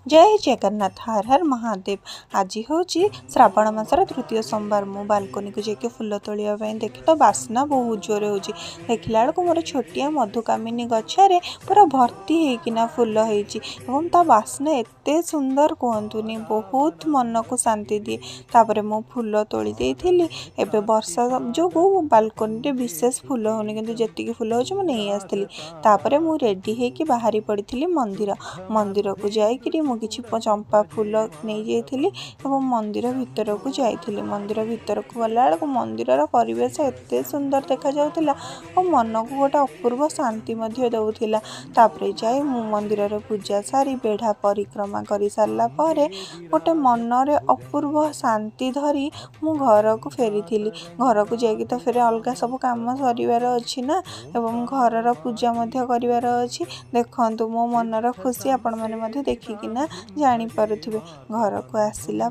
जय जगन्नाथ हर हर महादेव। आज हूँ श्रावण मासर तृतीय सोमवार। मु बालकनी को जाके फुल तोलिया देखी तो बास्ना बहुत जोर हो देखला बेलू मोर छोटिया मधुकामिनी गचरे पूरा भर्ती होना फुल होती ता बास्ना एते सुंदर कहतुनि बहुत मन को शांति दिए। तापर मु फुल तोली देइथिली। एबे वर्षा जो बालकनी विशेष फुल होनी किंतु जेतिकी फुल हो नहीं आसती। तापर मु रेडी होकी बाहरी पड़ी मंदिर को जाइकरी किसी चंपा फूल नहीं जाइली और मंदिर भितर को जाइली। मंदिर भितर को गला बेलू मंदिर परिवेश एते सुंदर देखा जाउतिला और मन को गोटे अपूर्व शांति दउथिला। तापरे जाई मु मंदिर पूजा सारी बेढ़ा परिक्रमा कर सारा पर गोटे मनरे अपूर्व शांति धरी मु घर को फेरी। घर को जाकि तो फिर अलग सब कम सर अच्छी ना एवं घर पूजा कर अच्छी। देखु मो मनर खुशी आपण मैंने देखिकिना जानीपे। घर को आसला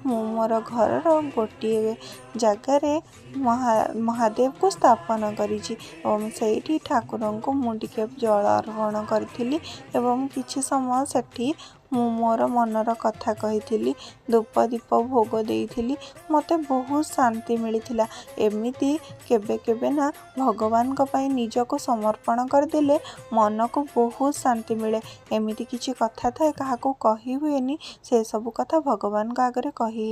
मोर घर गोटे जगार महादेव को स्थापन करी ठाकुर को मुझे जल अर्पण करी किछि समय सेठी मोर मनर कथा कही धूप दीप भोग देइथिली। मते बहुत शांति मिलता। एमिति केबे केबे ना भगवान को पाई निज को समर्पण करदेले मन को बहुत शांति मिले। एमिति किछि कथा थाए कहा को कही हुएनी से सब कथा भगवान का आगे कही।